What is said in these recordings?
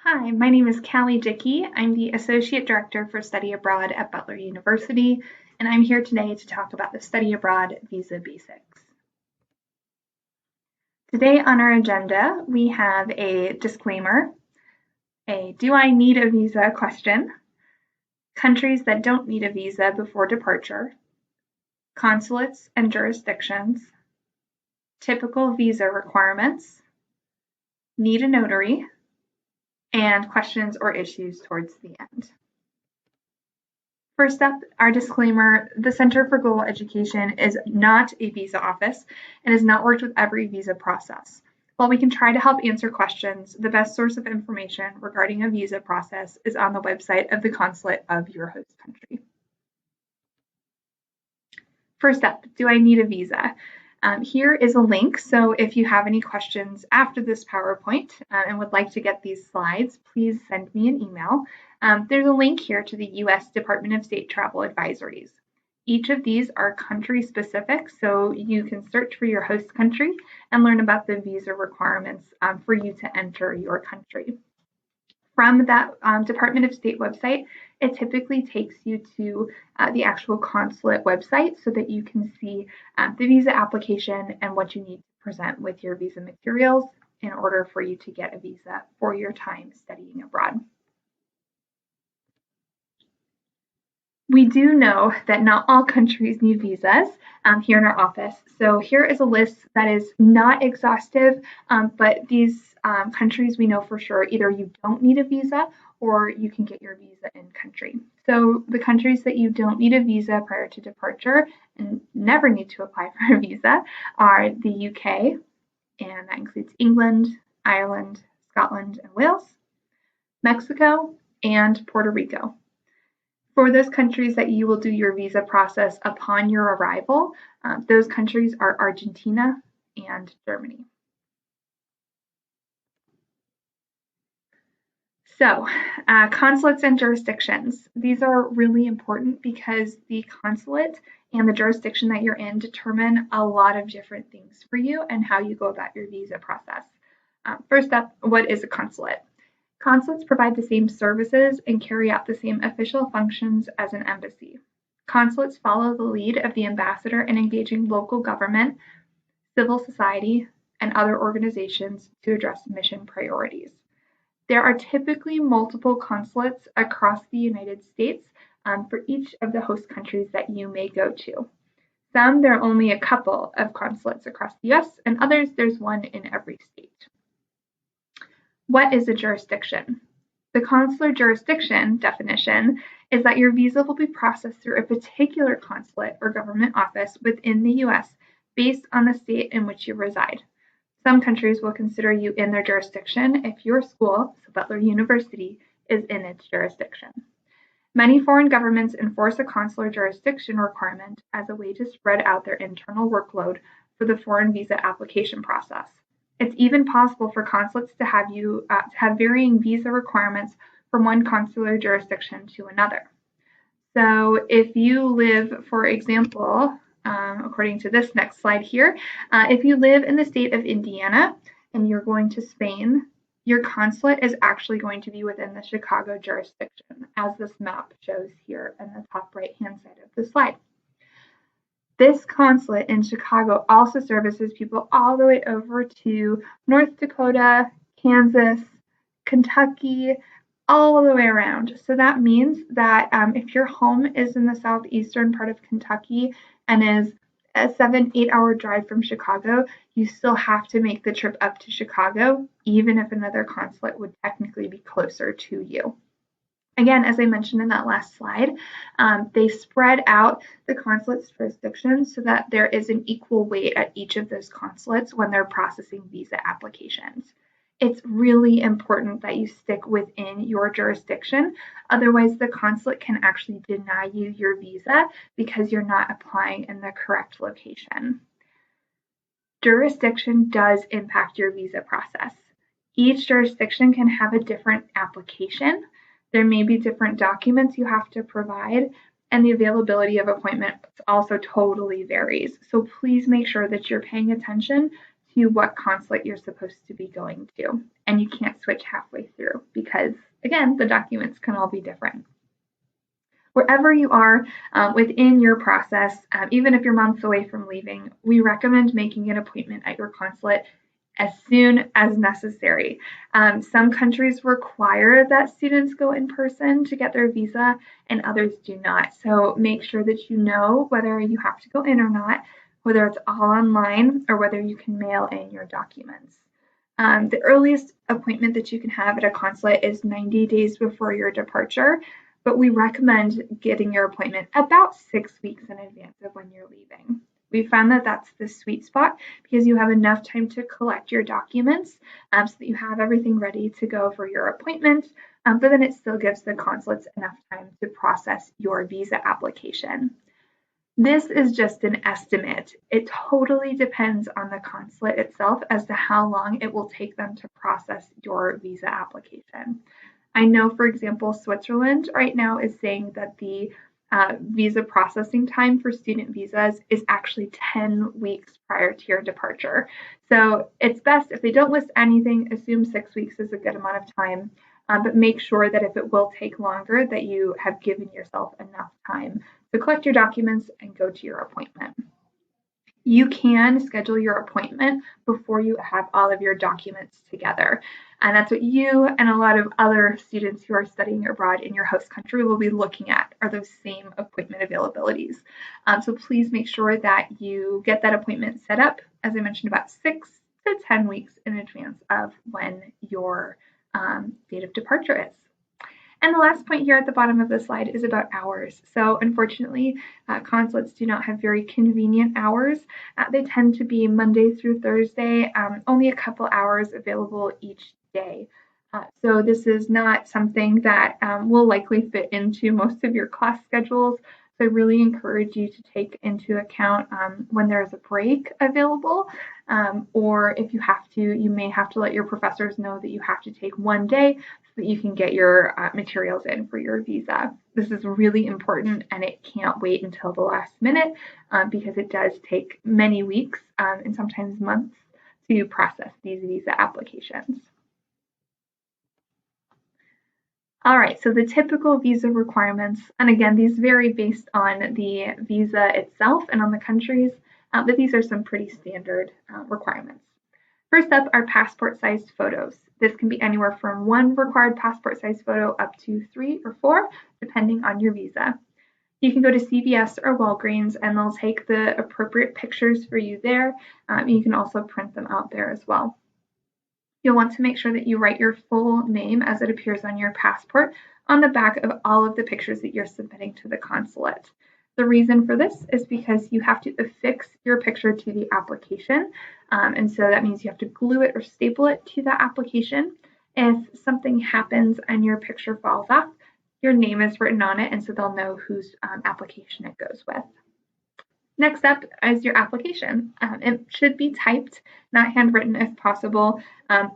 Hi, my name is Callie Dickey. I'm the Associate Director for Study Abroad at Butler University, and I'm here today to talk about the Study Abroad Visa Basics. Today on our agenda, we have a disclaimer, a "Do I need a visa?" question, countries that don't need a visa before departure, consulates and jurisdictions, typical visa requirements, need a notary, and questions or issues towards the end. First up, our disclaimer, the Center for Global Education is not a visa office and has not worked with every visa process. While we can try to help answer questions, the best source of information regarding a visa process is on the website of the consulate of your host country. First up, do I need a visa? Here is a link, so if you have any questions after this PowerPoint and would like to get these slides, please send me an email. There's a link here to the U.S. Department of State travel advisories. Each of these are country specific, so you can search for your host country and learn about the visa requirements for you to enter your country. From that Department of State website, it typically takes you to the actual consulate website so that you can see the visa application and what you need to present with your visa materials in order for you to get a visa for your time studying abroad. We do know that not all countries need visas here in our office. So here is a list that is not exhaustive, but these countries we know for sure either you don't need a visa or you can get your visa in country. So the countries that you don't need a visa prior to departure and never need to apply for a visa are the UK, and that includes England, Ireland, Scotland, and Wales, Mexico, and Puerto Rico. For those countries that you will do your visa process upon your arrival, those countries are Argentina and Germany. So, consulates and jurisdictions. These are really important because the consulate and the jurisdiction that you're in determine a lot of different things for you and how you go about your visa process. First up, what is a consulate? Consulates provide the same services and carry out the same official functions as an embassy. Consulates follow the lead of the ambassador in engaging local government, civil society, and other organizations to address mission priorities. There are typically multiple consulates across the United States for each of the host countries that you may go to. Some, there are only a couple of consulates across the US, and others, there's one in every state. What is a jurisdiction? The consular jurisdiction definition is that your visa will be processed through a particular consulate or government office within the US based on the state in which you reside. Some countries will consider you in their jurisdiction if your school, so Butler University, is in its jurisdiction. Many foreign governments enforce a consular jurisdiction requirement as a way to spread out their internal workload for the foreign visa application process. It's even possible for consulates to have varying visa requirements from one consular jurisdiction to another. So if you live, for example, according to this next slide here, if you live in the state of Indiana and you're going to Spain, your consulate is actually going to be within the Chicago jurisdiction, as this map shows here in the top right-hand side of the slide. This consulate in Chicago also services people all the way over to North Dakota, Kansas, Kentucky, all the way around. So that means that if your home is in the southeastern part of Kentucky and is a 7-8 hour drive from Chicago, you still have to make the trip up to Chicago, even if another consulate would technically be closer to you. Again, as I mentioned in that last slide, they spread out the consulate's jurisdictions so that there is an equal weight at each of those consulates when they're processing visa applications. It's really important that you stick within your jurisdiction. Otherwise, the consulate can actually deny you your visa because you're not applying in the correct location. Jurisdiction does impact your visa process. Each jurisdiction can have a different application. There may be different documents you have to provide, and the availability of appointments also totally varies. So please make sure that you're paying attention to what consulate you're supposed to be going to. And you can't switch halfway through because, again, the documents can all be different. Wherever you are within your process, even if you're months away from leaving, we recommend making an appointment at your consulate as soon as necessary. Some countries require that students go in person to get their visa, and others do not. So make sure that you know whether you have to go in or not, whether it's all online or whether you can mail in your documents. The earliest appointment that you can have at a consulate is 90 days before your departure, but we recommend getting your appointment about 6 weeks in advance of when you're leaving. We found that that's the sweet spot because you have enough time to collect your documents so that you have everything ready to go for your appointment, but then it still gives the consulates enough time to process your visa application. This is just an estimate. It totally depends on the consulate itself as to how long it will take them to process your visa application. I know, for example, Switzerland right now is saying that the visa processing time for student visas is actually 10 weeks prior to your departure. So it's best if they don't list anything, assume 6 weeks is a good amount of time, but make sure that if it will take longer, that you have given yourself enough time to collect your documents and go to your appointment. You can schedule your appointment before you have all of your documents together. And that's what you and a lot of other students who are studying abroad in your host country will be looking at, are those same appointment availabilities. So please make sure that you get that appointment set up, as I mentioned, about 6 to 10 weeks in advance of when your date of departure is. And the last point here at the bottom of the slide is about hours. So unfortunately, consulates do not have very convenient hours. They tend to be Monday through Thursday, only a couple hours available each day. So this is not something that will likely fit into most of your class schedules. So I really encourage you to take into account when there's a break available, or if you have to, you may have to let your professors know that you have to take one day so that you can get your materials in for your visa. This is really important and it can't wait until the last minute because it does take many weeks and sometimes months to process these visa applications. All right, so the typical visa requirements, and again, these vary based on the visa itself and on the countries, but these are some pretty standard requirements. First up are passport-sized photos. This can be anywhere from 1 required passport-sized photo up to 3 or 4, depending on your visa. You can go to CVS or Walgreens and they'll take the appropriate pictures for you there. You can also print them out there as well. You'll want to make sure that you write your full name as it appears on your passport on the back of all of the pictures that you're submitting to the consulate. The reason for this is because you have to affix your picture to the application, and so that means you have to glue it or staple it to the application. If something happens and your picture falls off, your name is written on it, and so they'll know whose application it goes with. Next up is your application. It should be typed, not handwritten if possible.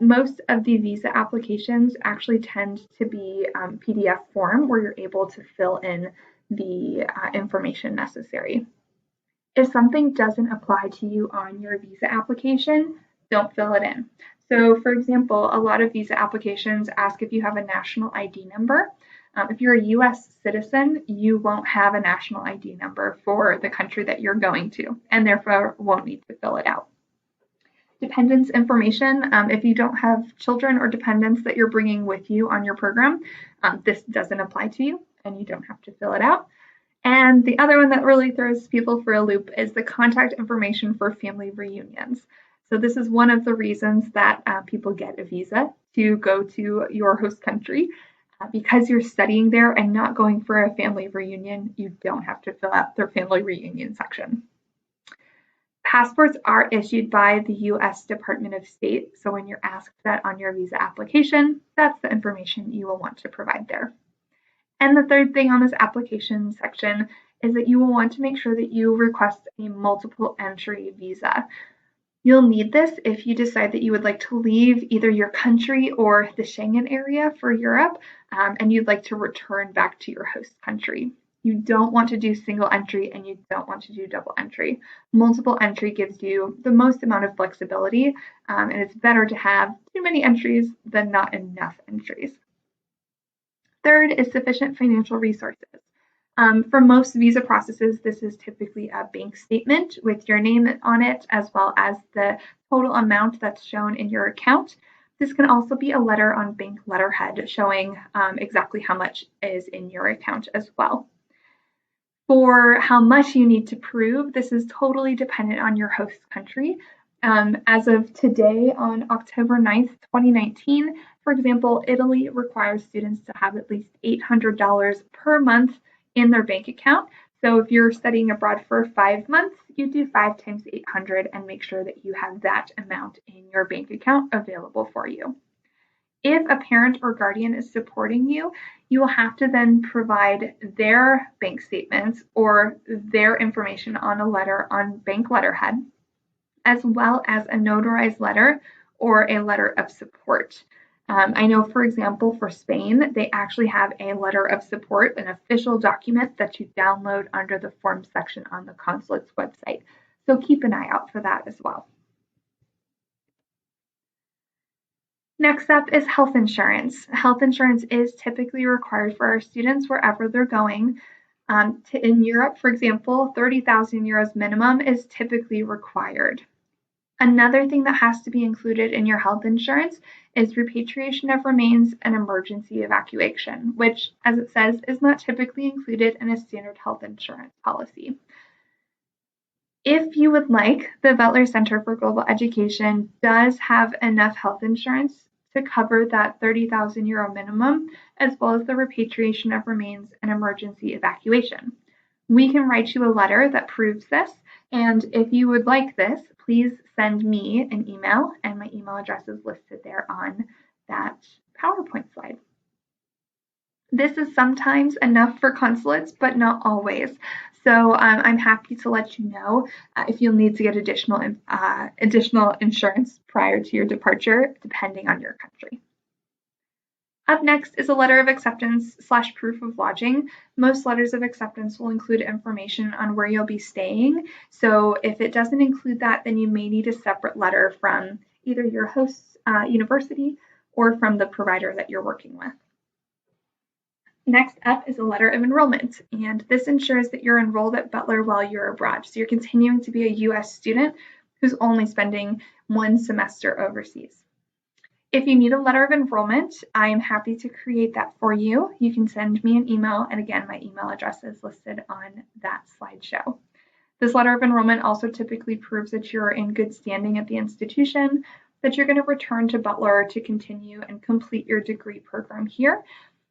Most of the visa applications actually tend to be PDF form where you're able to fill in the information necessary. If something doesn't apply to you on your visa application, don't fill it in. So for example, a lot of visa applications ask if you have a national ID number. If you're a US citizen, you won't have a national ID number for the country that you're going to, and therefore won't need to fill it out. Dependents information, if you don't have children or dependents that you're bringing with you on your program, this doesn't apply to you and you don't have to fill it out. And the other one that really throws people for a loop is the contact information for family reunions. So this is one of the reasons that people get a visa to go to your host country. Because you're studying there and not going for a family reunion, you don't have to fill out their family reunion section. Passports are issued by the US Department of State, so when you're asked that on your visa application, that's the information you will want to provide there. And the third thing on this application section is that you will want to make sure that you request a multiple entry visa. You'll need this if you decide that you would like to leave either your country or the Schengen area for Europe, and you'd like to return back to your host country. You don't want to do single entry and you don't want to do double entry. Multiple entry gives you the most amount of flexibility, and it's better to have too many entries than not enough entries. Third is sufficient financial resources. For most visa processes, this is typically a bank statement with your name on it, as well as the total amount that's shown in your account. This can also be a letter on bank letterhead showing exactly how much is in your account as well. For how much you need to prove, this is totally dependent on your host country. As of today, on October 9th, 2019, for example, Italy requires students to have at least $800 per month in their bank account. So if you're studying abroad for 5 months, you do 5 times 800 and make sure that you have that amount in your bank account available for you. If a parent or guardian is supporting you, you will have to then provide their bank statements or their information on a letter on bank letterhead, as well as a notarized letter or a letter of support. I know, for example, for Spain, they actually have a letter of support, an official document that you download under the forms section on the consulate's website. So keep an eye out for that as well. Next up is health insurance. Health insurance is typically required for our students wherever they're going. In Europe, for example, 30,000 euros minimum is typically required. Another thing that has to be included in your health insurance is repatriation of remains and emergency evacuation, which, as it says, is not typically included in a standard health insurance policy. If you would like, the Butler Center for Global Education does have enough health insurance to cover that 30,000 euro minimum, as well as the repatriation of remains and emergency evacuation. We can write you a letter that proves this, and if you would like this, please send me an email, and my email address is listed there on that PowerPoint slide. This is sometimes enough for consulates, but not always. So I'm happy to let you know if you'll need to get additional insurance prior to your departure, depending on your country. Up next is a letter of acceptance / proof of lodging. Most letters of acceptance will include information on where you'll be staying. So if it doesn't include that, then you may need a separate letter from either your host university or from the provider that you're working with. Next up is a letter of enrollment, and this ensures that you're enrolled at Butler while you're abroad. So you're continuing to be a U.S. student who's only spending 1 semester overseas. If you need a letter of enrollment, I am happy to create that for you. You can send me an email, and again, my email address is listed on that slideshow. This letter of enrollment also typically proves that you're in good standing at the institution, that you're going to return to Butler to continue and complete your degree program here,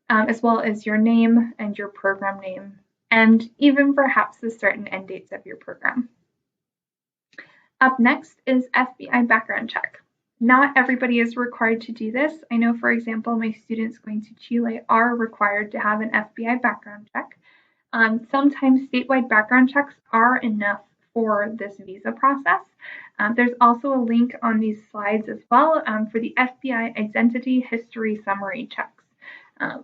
as well as your name and your program name, and even perhaps the start and end dates of your program. Up next is FBI background check. Not everybody is required to do this. I know, for example, my students going to Chile are required to have an FBI background check. Sometimes statewide background checks are enough for this visa process. There's also a link on these slides as well for the FBI Identity History Summary checks.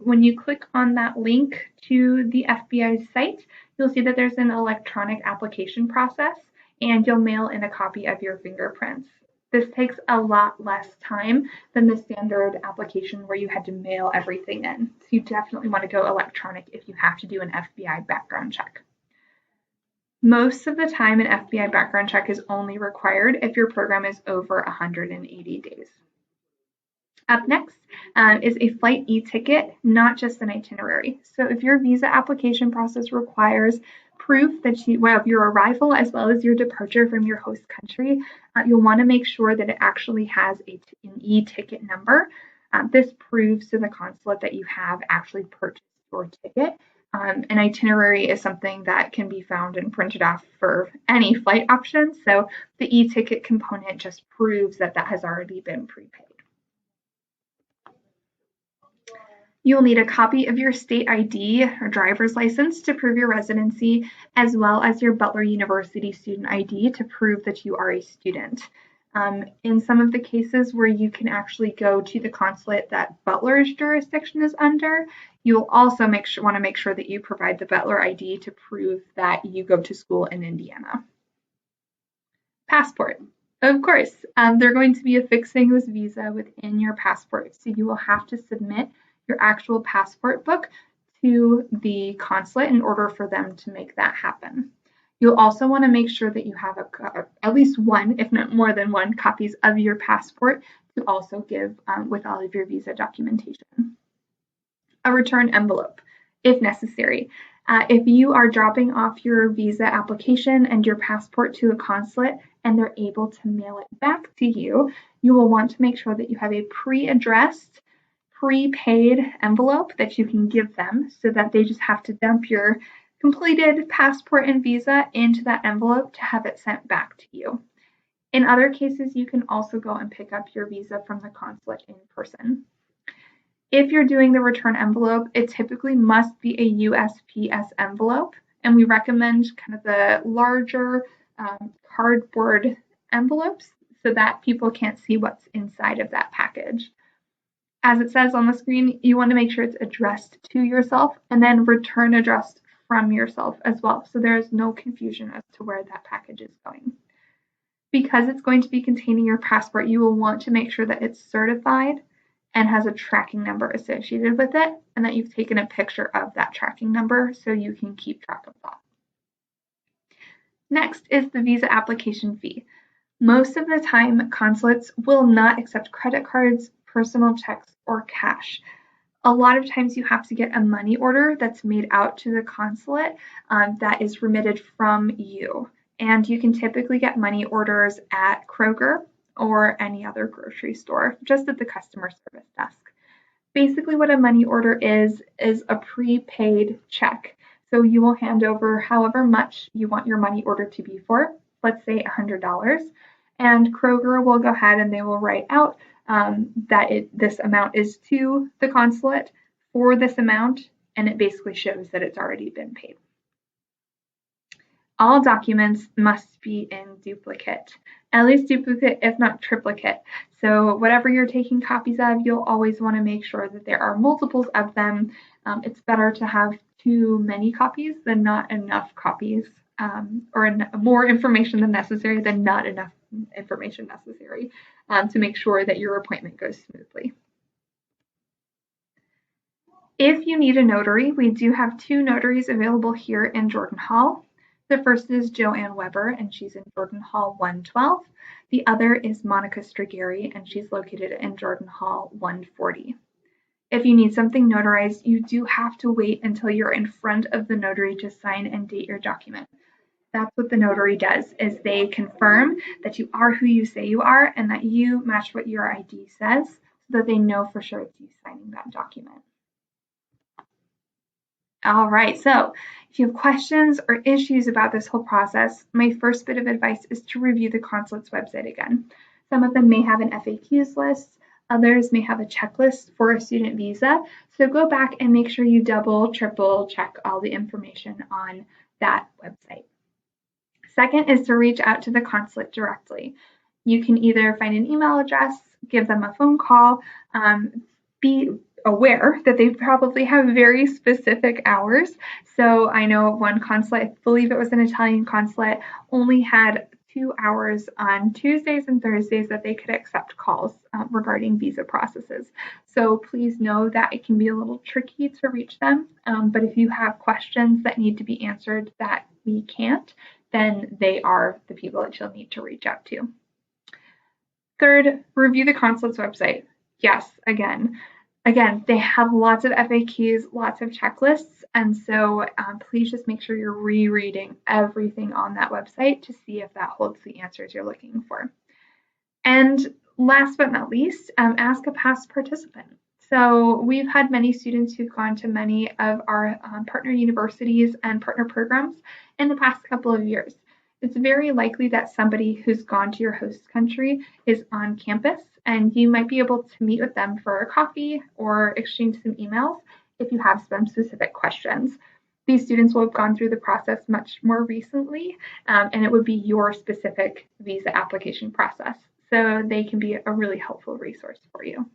When you click on that link to the FBI site, you'll see that there's an electronic application process, and you'll mail in a copy of your fingerprints. This takes a lot less time than the standard application where you had to mail everything in. So you definitely want to go electronic if you have to do an FBI background check. Most of the time, an FBI background check is only required if your program is over 180 days. Up next is a flight e-ticket, not just an itinerary. So if your visa application process requires proof that of your arrival as well as your departure from your host country, you'll want to make sure that it actually has an e-ticket number. This proves to the consulate that you have actually purchased your ticket. An itinerary is something that can be found and printed off for any flight option. So the e-ticket component just proves that that has already been prepaid. You'll need a copy of your state ID or driver's license to prove your residency, as well as your Butler University student ID to prove that you are a student. In some of the cases where you can actually go to the consulate that Butler's jurisdiction is under, you'll also want to make sure that you provide the Butler ID to prove that you go to school in Indiana. Passport. Of course, they're going to be affixing this visa within your passport, so you will have to submit your actual passport book to the consulate in order for them to make that happen. You'll also want to make sure that you have at least one, if not more than one, copies of your passport to also give with all of your visa documentation. A return envelope, if necessary. If you are dropping off your visa application and your passport to a consulate and they're able to mail it back to you, you will want to make sure that you have a pre-addressed, prepaid envelope that you can give them so that they just have to dump your completed passport and visa into that envelope to have it sent back to you. In other cases, you can also go and pick up your visa from the consulate in person. If you're doing the return envelope, it typically must be a USPS envelope, and we recommend kind of the larger cardboard envelopes so that people can't see what's inside of that package. As it says on the screen, you want to make sure it's addressed to yourself and then return addressed from yourself as well, so there is no confusion as to where that package is going. Because it's going to be containing your passport, you will want to make sure that it's certified and has a tracking number associated with it, and that you've taken a picture of that tracking number so you can keep track of that. Next is the visa application fee. Most of the time, consulates will not accept credit cards, personal checks, or cash. A lot of times you have to get a money order that's made out to the consulate that is remitted from you. And you can typically get money orders at Kroger or any other grocery store, just at the customer service desk. Basically what a money order is a prepaid check. So you will hand over however much you want your money order to be for, let's say $100, and Kroger will go ahead and they will write out that this amount is to the consulate for this amount, and it basically shows that it's already been paid. All documents must be in duplicate, at least duplicate if not triplicate. So whatever you're taking copies of, you'll always want to make sure that there are multiples of them. It's better to have too many copies than not enough copies, or more information than necessary than not enough information necessary, to make sure that your appointment goes smoothly. If you need a notary, we do have two notaries available here in Jordan Hall. The first is Joanne Weber, and she's in Jordan Hall 112. The other is Monica Strigeri, and she's located in Jordan Hall 140. If you need something notarized, you do have to wait until you're in front of the notary to sign and date your document. That's what the notary does, is they confirm that you are who you say you are and that you match what your ID says, so that they know for sure it's you signing that document. All right, so if you have questions or issues about this whole process, my first bit of advice is to review the consulate's website again. Some of them may have an FAQs list, others may have a checklist for a student visa, so go back and make sure you double, triple check all the information on that website. Second is to reach out to the consulate directly. You can either find an email address, give them a phone call, be aware that they probably have very specific hours. So I know one consulate, I believe it was an Italian consulate, only had 2 hours on Tuesdays and Thursdays that they could accept calls regarding visa processes. So please know that it can be a little tricky to reach them, but if you have questions that need to be answered that we can't, then they are the people that you'll need to reach out to. Third, review the consulate's website. Yes, again, they have lots of FAQs, lots of checklists, and so please just make sure you're rereading everything on that website to see if that holds the answers you're looking for. And last but not least, ask a past participant. So we've had many students who've gone to many of our partner universities and partner programs in the past couple of years. It's very likely that somebody who's gone to your host country is on campus, and you might be able to meet with them for a coffee or exchange some emails if you have some specific questions. These students will have gone through the process much more recently, and it would be your specific visa application process. so they can be a really helpful resource for you.